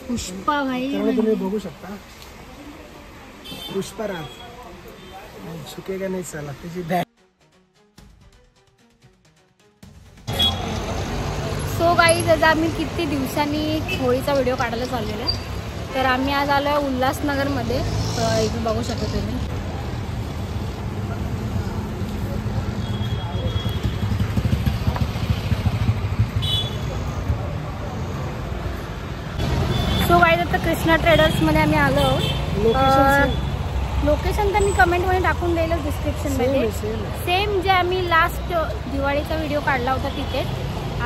पुष्पा भाई तुम्ही बघू शकता पुष्पराज झुकेगा नाही चला त्याची बॅग. सो गाईज आज आम्ही किती दिवसांनी होळीचा व्हिडिओ काढायला चाललेला आहे. तर आम्ही आज आलो आहे उल्हासनगरमध्ये. इथे बघू शकता तुम्ही. सो गाईज आता कृष्णा ट्रेडर्समध्ये आम्ही आलो आहोत. लोकेशन तर मी कमेंटमध्ये टाकून देईलच डिस्क्रिप्शनमध्ये. सेम जे आम्ही लास्ट दिवाळीचा व्हिडिओ काढला होता तिथे.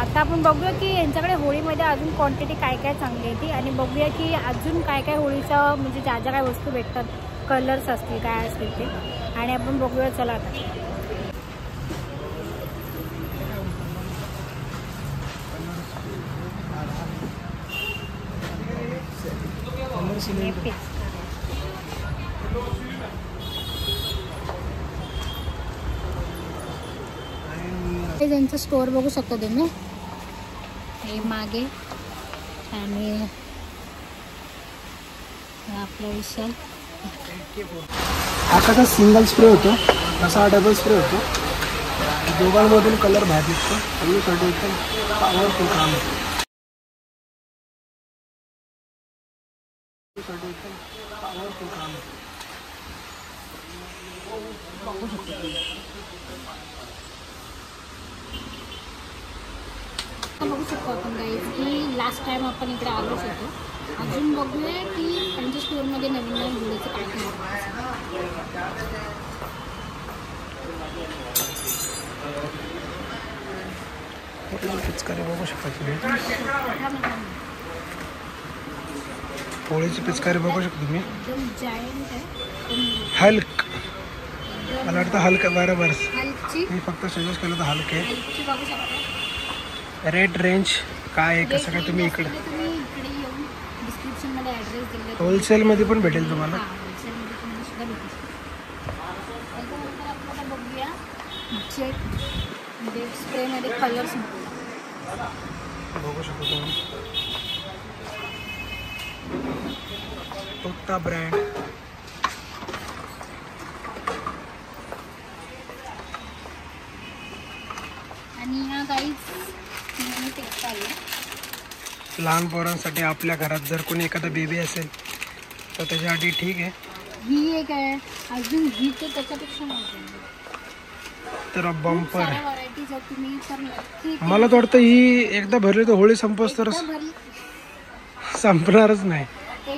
आता आपण बघूया की यांच्याकडे होळीमध्ये अजून क्वांटिटी काय काय चांगली आहे ती, आणि बघूया की अजून काय काय होळीचं म्हणजे ज्या ज्या काय वस्तू भेटतात, कलर्स असतील काय असतील ते, आणि आपण बघूया. चला आता त्यांचं स्टोअर बघू शकता तुम्ही. हे मागे आणि आपला विशाल. आता सिंगल स्प्रे होतो, तसा डबल स्प्रे होतो. दोघांमधून कलर बाहेर दिसतो. सगळीकडे एकदम पॉवरफुल काम होतं. बघू शकतो. बघू शकतो आपण गाईज की लास्ट टाइम आपण इकडे आलोच होतो. अजून बघूया की त्यांच्या स्टोअरमध्ये नवीन नवीन होळीचं काय काय पिचकारी बघू शकता तुम्ही. होळीची पिचकारी बघू शकता तुम्ही. एकदम जायंट आहे. हल्क मला वाटतं हल्क बरोबर. हल्कची मी फक्त सजेस्ट केलं तर हल्क आहे. हल्कची बघू शकता. रेट रेंज काय आहे कसं काय तुम्ही इकडे येऊन डिस्क्रिप्शनमध्ये ॲड्रेस दिले. होलसेलमध्ये पण भेटेल तुम्हाला. होलसेलमध्ये तुम्हाला सुद्धा भेटू शकतो. त्याच्यानंतर आपल्याला बघूया जेट स्प्रेमध्ये कलर्स बघू शकतो तुम्ही. टोक्टा ब्रँड. आणि ह्या गाईज लहान पोरांसाठी आपल्या घरात जर कोणी एखादा बेबी असेल तर त्याच्यासाठी ठीक आहे. ही एक आहे. अजून ही तर त्याच्यापेक्षा तर बंपर व्हरायटीज आहेत. तुम्ही तर मला तर वाटतं ही एकदा भरली तर होळी संपोस तर संपणारच नाही.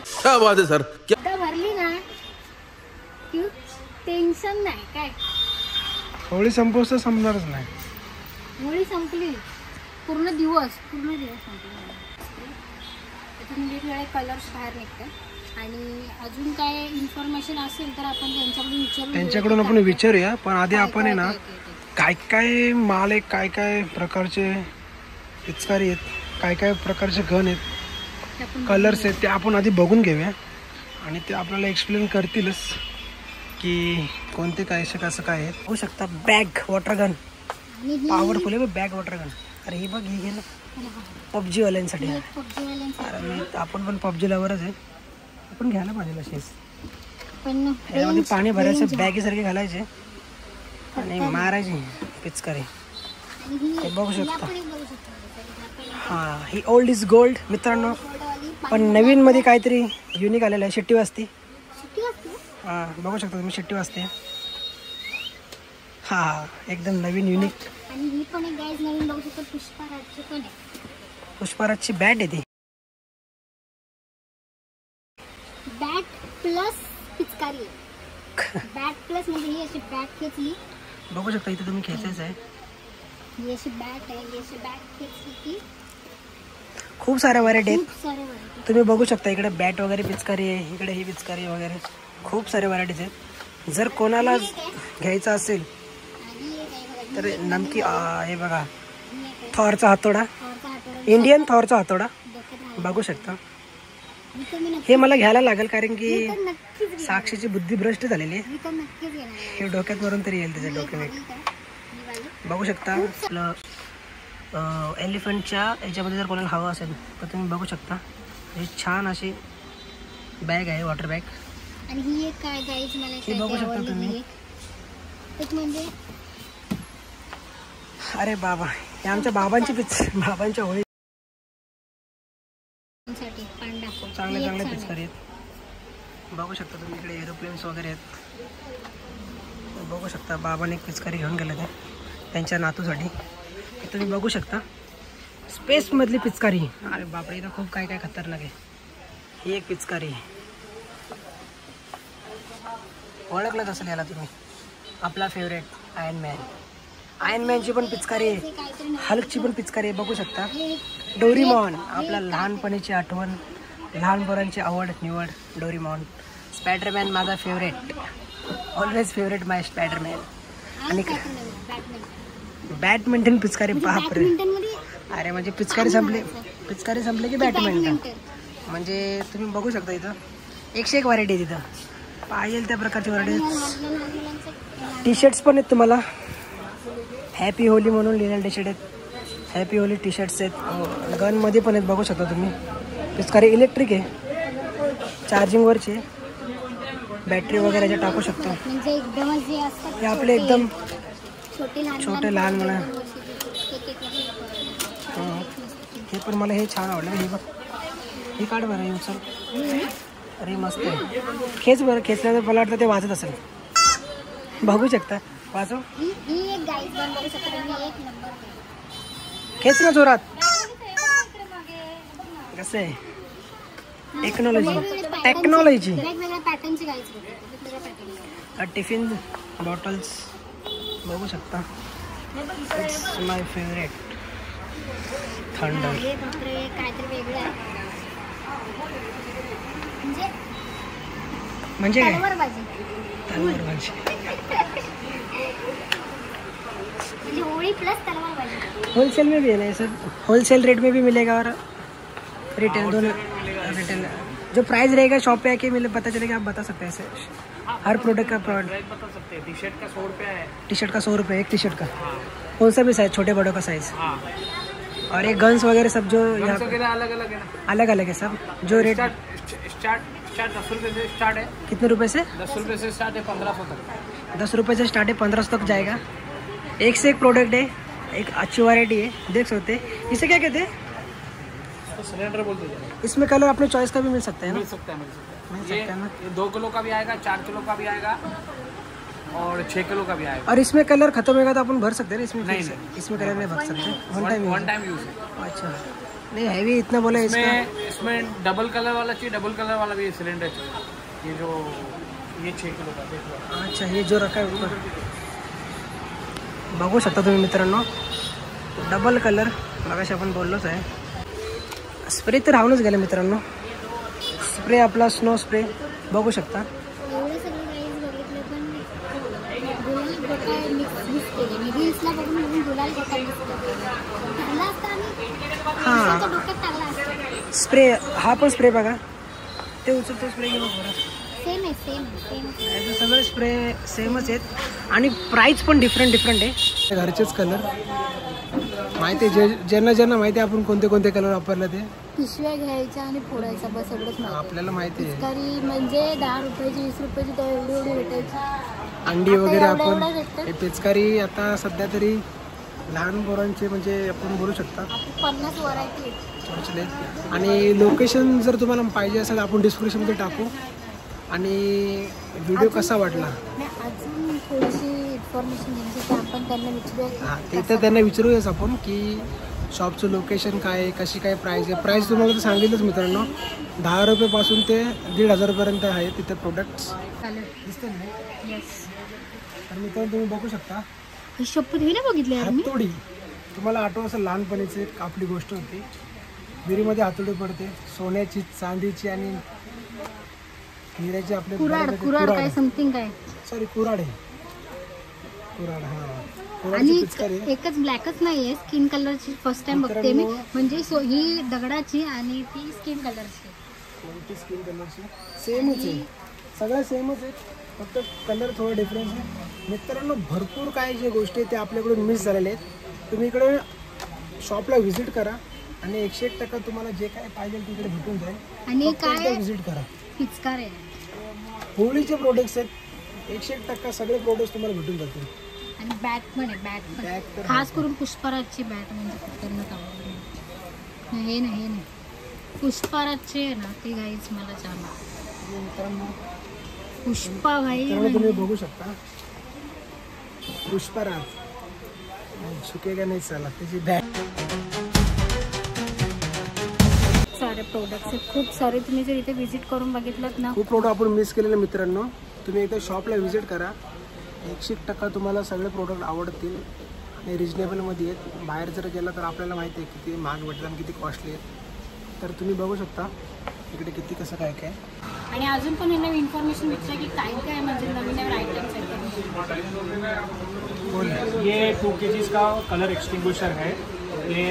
क्या बात है सर. एकदा भरली ना की टेन्शन नाही. काय होळी संपोस तर संपणारच नाही. होळी संपली पूर्ण दिवस संपला. त्यातून वेगवेगळे कलर्स बाहेर निघतात. आणि अजून काय इन्फॉर्मेशन असेल तर आपण त्यांच्याकडून आपण विचारूया. पण आधी आपण आहे ना काय काय माल आहे, काय काय प्रकारचे पिचकारी आहेत, काय काय प्रकारचे गन आहेत, कलर्स आहेत, ते आपण आधी बघून घेऊया. आणि ते आपल्याला एक्सप्लेन करतीलच की कोणते काय कसं काय आहे. होऊ शकता बॅग वॉटर गन पॉवरफुल आहे. Bag water gun. अरे ही बघ, ही घे ना पबजी वाल्यांसाठी. अरे आपण पण पबजी लवरच आहे. आपण घ्यायला पाहिजे अशीच. यामध्ये पाणी भरायचं, बॅगीसारखे घालायचे आणि मारायची पिचकारी. हे बघू शकता. हां, ही ओल्ड इज गोल्ड मित्रांनो. पण नवीन मध्ये काहीतरी युनिक आलेलं आहे. शिट्टी वाजती. हां, बघू शकता तुम्ही, शिट्टी वाजते. हां, एकदम नवीन युनिक. आणि ही पण एक गाईज नवीन बघू शकतो. पुष्पाराजची पण आहे. पुष्पाराजची बॅट आहे ती. बॅट प्लस पिचकारी. बॅट प्लस म्हणजे ही अशी बॅट खेचली. बघू शकता इथे तुम्ही खेचायचं आहे. ही अशी बॅट आहे. ही अशी बॅट खेचली की खूप साऱ्या व्हरायटी आहेत. खूप सारे व्हरायटी तुम्ही बघू शकता. इकडे बॅट वगैरे पिचकारी आहे, इकडे ही पिचकारी वगैरे खूप सारे व्हरायटीज आहेत. जर कोणाला घ्यायचं असेल तर नमकी हे बघा, थॉरचा हातोडा, इंडियन थॉरचा हातोडा बघू शकता. हे मला घ्यायला लागेल कारण की साक्षीची बुद्धी भ्रष्ट झालेली आहे. हे डोक्यात वरून तरी येईल त्याच्या डोक्यात. बघू शकता. आपलं एलिफंटच्या याच्यामध्ये जर कोणाला हवं असेल तर तुम्ही बघू शकता. ही छान अशी बॅग आहे, वॉटर बॅग. आणि ही एक काय गाईज मला हे बघू शकता तुम्ही. एक म्हणजे अरे बाबा, हे आमच्या बाबांची बाबांच्या होळी चांगले चांगले पिचकारी आहेत. बघू शकता तुम्ही इकडे एरोप्लेन्स वगैरे आहेत. बघू शकता बाबाने एक पिचकारी घेऊन गेले ते त्यांच्या नातूसाठी. तुम्ही बघू शकता स्पेसमधली पिचकारी. अरे बापरे, इथं खूप काय काय खतरनाक आहे. ही एक पिचकारी ओळखलंच असेल याला तुम्ही, आपला फेवरेट आयर्न मॅनची पण पिचकारी आहे, हल्कची पण पिचकारी आहे. बघू शकता डोरीमॉन, आपला लहानपणीची आठवण, लहानपणांची आवड निवड. डोरीमॉन. स्पायडरमॅन माझा फेवरेट, ऑलवेज फेवरेट माय स्पायडरमॅन. आणि बॅडमिंटन पिचकारी. बापरे, अरे म्हणजे पिचकारी संपले की बॅडमिंटन. म्हणजे तुम्ही बघू शकता इथं 101 व्हरायटी आहे. तिथं पाहिजे त्या प्रकारची व्हरायटी. टी शर्ट्स पण आहेत तुम्हाला, हॅपी होली म्हणून लिहिलेले टी शर्ट आहेत. हॅपी होली टी शर्ट्स आहेत. गनमध्ये पण आहेत, बघू शकता तुम्ही. पिचकारी इलेक्ट्रिक आहे, चार्जिंगवरची, बॅटरी वगैरे याच्यात टाकू शकतो. हे आपले एकदम छोटे लहान मुलं. हे पण मला हे छान आवडलं. हे बघ, हे काढ बरं, हे उचल. अरे मस्त आहे. खेच बरं, खेचल्यावर मला वाटतं ते वाजत असेल. बघू शकता, वाजव. खेच ना जोरात. कसं आहे टेक्नॉलॉजी. टिफिन बॉटल्स बघू शकता. It's my favourite thunder. म्हणजे काय? तलवार भाजी. होलसेल में भी है ना ये सब? होलसेल रेट में भी मिलेगा और रिटेल दोनों. रिटेल जो प्राइस रहेगा शॉप पे आके मिले पता चलेगा. आप बता सकते हैं ऐसे हर प्रोडक्ट का प्राइस बता सकते हैं. टी शर्ट का 100 रुपये है. टी शर्ट का 100 रुपये एक टी शर्ट का. कौन सा भी साइज, छोटे बड़ों का साइज. और ये गन्स वगैरह सब जो यहाँ अलग अलग है ना, अलग अलग है सब. जो रेट स्टार्ट 10 रुपये से स्टार्ट है. कितने रुपए से? 10 रुपये से स्टार्ट है 1500 तक. 10 रुपये से स्टार्ट है 1500 तक जाएगा. एक से एक प्रोडक्ट है, एक अच्छी वैरायटी है. देख सकते हैं. इसे क्या कहते हैं? सिलेंडर बोलते हैं. इसमें कलर अपने चॉइस का भी मिल सकता है. मिल सकता है ना. ये 2 किलो का भी आएगा, 4 किलो का भी आएगा और 6 किलो का भी आएगा. और इसमें कलर खत्म होगा तो अपन भर सकते हैं ना? इसमें नहीं, इसमें कलर नहीं भर सकते. वन टाइम यूज है. अच्छा, नहीं हैवी इतना बोला इसमें डबल कलर वाला चाहिए. डबल कलर वाला भी सिलेंडर चाहिए. ये 6 किलो का देखो. अच्छा, ये जो रखा है ऊपर बघू शकता तुम्ही मित्रांनो. डबल कलर मगाशी आपण बोललोच आहे. स्प्रे तर राहूनच गेले मित्रांनो. स्प्रे आपला स्नो स्प्रे बघू शकता. हां, स्प्रे हा पण स्प्रे बघा. ते उचलतो स्प्रे घेऊन सगळे स्प्रे सेमच आहेत आणि प्राइस पण डिफरंट आहे. घरचेच कलर माहिती आहे, ज्यांना माहिती आहे आपण कोणते कोणते कलर वापरले. ते पिशव्या घ्यायच्या आणि फोडायचा बस एवढंच. आपल्याला माहिती आहे. पिचकारी म्हणजे 10 रुपयाची 20 रुपयाची तर एवढी भेटायची. अंडी वगैरे आपण हे पिचकारी आता सध्या तरी लहान पोरांचे म्हणजे आपण बोलू शकता 50 व्हरायटी. आणि लोकेशन जर तुम्हाला पाहिजे असेल आपण डिस्क्रिप्शनमध्ये टाकू. आणि व्हिडिओ कसा वाटला अजून थोडीशी इन्फॉर्मेशन द्यायची आपण त्यांना विचारूया. हां, ते तर त्यांना विचारूयाच आपण की शॉपचं लोकेशन काय आहे, कशी काय प्राईस आहे. प्राईस तुम्हाला तर सांगितलंच मित्रांनो. 10 रुपयापासून ते 1,500 रुपयापर्यंत आहे तिथे प्रोडक्ट्स दिसते ना. तर मित्रांनो तुम्ही बघू शकता. ही शॉप बघितली हातोडी. तुम्हाला आठवण असेल लहानपणीची एक आपली गोष्ट होती. विहिरीमध्ये हातोडी पडते, सोन्याची, चांदीची आणि हिऱ्याची. आपले कुराड काय समथिंग काय, सॉरी कुराड आहे. कुराड. हां, आणि एकच ब्लॅकच नाहीये, स्किन कलरची फर्स्ट टाइम बघते मी. म्हणजे ही दगडाची आणि ती स्किन कलरची. ती स्किन कलरची सेमच आहे. सगळ्या सेमच आहे, फक्त कलर थोडं डिफरन्स आहे. मित्रांनो भरपूर काय जे गोष्टी आहेत ते आपल्याकडून मिस झालेल्या आहेत. तुम्ही इकडे शॉपला व्हिजिट करा आणि 101% तुम्हाला जे काय पाहिजे तिकडे भेटून जाईल. आणि काय विजिट करा. पिचकार आहे होळीचे प्रोडक्ट्स आहेत. 101% सगळे प्रोडक्ट्स तुम्हाला भेटून जातील. आणि बॅग पण आहे. बॅग पण खास करून पुष्पराजची बॅग म्हणजे खतरनाक आवडली. हे नाही पुष्पराजचे आहे ना ते गाईच मला छान मित्रांनो पुष्पा भाई तुम्ही बघू शकता पुष्पराज झुकेगा नाही साला त्याची बॅग. सारे प्रोडक्ट्स आहेत खूप सारे. तुम्ही जर इथे व्हिजिट करून बघितलं ना खूप प्रोडक्ट आपण मिस केलेले मित्रांनो. तुम्ही एकदा शॉपला व्हिजिट करा. 101% तुम्हाला सगळे प्रोडक्ट आवडतील आणि रिजनेबलमध्ये आहेत. बाहेर जर गेला तर आपल्याला माहिती आहे किती महाग भेटतात आणि किती कॉस्टली आहेत. तर तुम्ही बघू शकता इकडे किती कसं काय काय. आणि अजून पण नवीन इन्फॉर्मेशन भेटतं की काय काय म्हणजे नवीन नवीन आयटम्स आहेत. ये 2 kg का कलर एक्सटिंग्विशर है. ये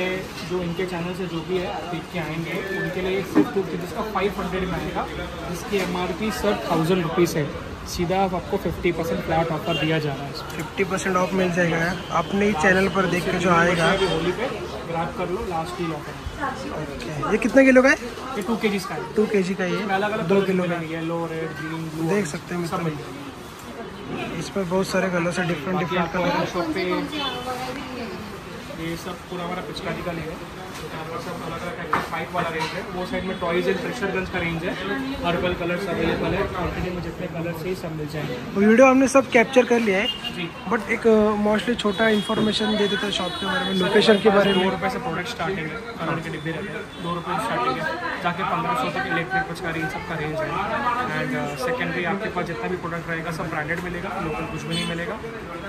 जो इनके चैनल से जो भी है देख के आएंगे उनके लिए सिर्फ 2 kg का 500 में आएगा. इसकी MRP सर 1000 रुपीज़ है. सीधा आपको 50% फ्लैट ऑफर दिया जा रहा है. 50% ऑफ मिल जाएगा. अपने ही चैनल पर देख के जो आएगा होली पे ग्रैब कर low. Last deal offer. Okay. ये कितने किलो का है? ये 2 kg का है. 2 kg का. ये अलग अलग 2 किलो का. येलो रेड ग्रीन ब्लू देख सकते हैं सब मित्र. मिल जाएगा. इस पर बहुत सारे कलर्स है. Different colour. शॉप पे ये सब पूरा हमारा पिचकारी का लेंगे. यहाँ पर सब अलग अलग टाइप का पाइप वाला रेंज है. वो साइड में टॉयज एंड प्रेशर गन्स का रेंज है. हर्बल कलर्स अवेलेबल है. क्वांटिटी में जितने कलर्स है सब मिल जाएंगे. वीडियो हमने सब कैप्चर कर लिया है जी. बट एक मोस्टली छोटा इन्फॉर्मेशन दे देता है शॉप के बारे में, लोकेशन के बारे में. 2 रुपये से प्रोडक्ट स्टार्टिंग है. कलर के डिब्बे रहते हैं 2 रुपये स्टार्टिंग है. जाके 1500 तक इलेक्ट्रिक पिचकारी इन सब का रेंज है. एंड सेकेंडरी आपके पास जितना भी प्रोडक्ट रहेगा सब ब्रांडेड मिलेगा. लोकल कुछ भी नहीं मिलेगा.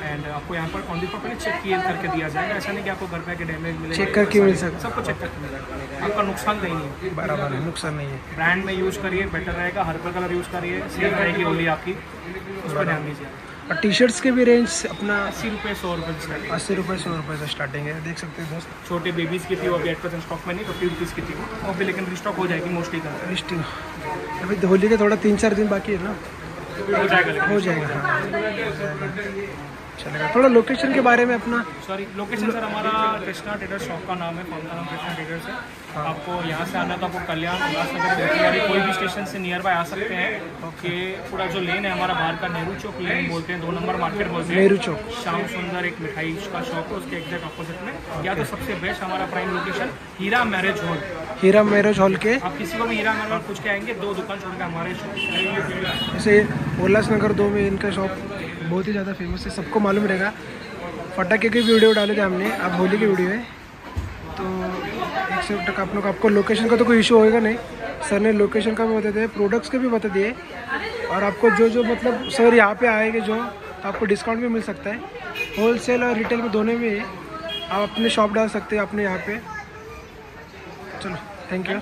एंड आपको यहाँ पर ऑन दी पहले चेक करके दिया जाएगा. ऐसा नहीं कि आपको घर पे आके डैमेज मिलेगा. चेक करके मिल सकता है. सबको चेक करके मिलेगा. आपका नुकसान नहीं है. बराबर है, नुकसान नहीं है. ब्रांड में यूज़ करिए बेटर रहेगा. हर्बल कलर यूज़ करिए सेल रहेगी होली आपकी. उस पर ध्यान दीजिए. और टी शर्ट्स के भी रेंज अपना 80 रुपये 100 रुपये से 80 रुपये 100 रुपये से स्टार्टिंग है. देख सकते हैं दोस्त. छोटे बेबीज़ की थी वो अभी 8% स्टॉक में नहीं. 50 रुपीज़ की थी वो अभी लेकिन रिस्टॉक हो जाएगी मोस्टली का. लिस्टिंग अभी होली के थोड़ा 3-4 दिन बाकी है ना. हो जाएगा. हो जाएगा. हाँ चलेगा. थोड़ा लोकेशन के बारे में अपना. सॉरी लोकेशन सर हमारा कृष्णा ट्रेडर्स शॉप का नाम है. फॉर्म का नाम कृष्णा ट्रेडर्स है. आपको यहाँ से आना तो आपको कल्याण उल्लासनगर कोई भी स्टेशन से नियर बाय आ सकते हैं. कि पूरा जो लेन है हमारा बाहर का नेहरू चौक लेन बोलते हैं. 2 नंबर मार्केट बोलते हैं. नेहरू चौक. श्याम सुंदर एक मिठाई का शॉप है उसके एग्जैक्ट अपोजिट में. या तो सबसे बेस्ट हमारा प्राइम लोकेशन हीरा मैरिज हॉल. हीरा मैरिज हॉल के आप किसी को भी हीरा मैरिज हॉल पूछ के आएंगे 2 दुकान छोड़ के हमारे शॉप. जैसे उल्लासनगर 2 में इनका शॉप बहुत ही ज़्यादा फेमस है. सबको मालूम रहेगा. फटाके की वीडियो डाले थे हमने. अब होली की वीडियो है तो 100% आप लोग आपको लोकेशन का तो कोई इशू होएगा नहीं. सर ने लोकेशन का भी बता दिया, प्रोडक्ट्स के भी बता दिए. और आपको जो मतलब सर यहाँ पे आएंगे जो तो आपको डिस्काउंट भी मिल सकता है. होलसेल और रिटेल में दोनों में आप अपने शॉप डाल सकते हैं अपने यहाँ पे. चलो थैंक यू.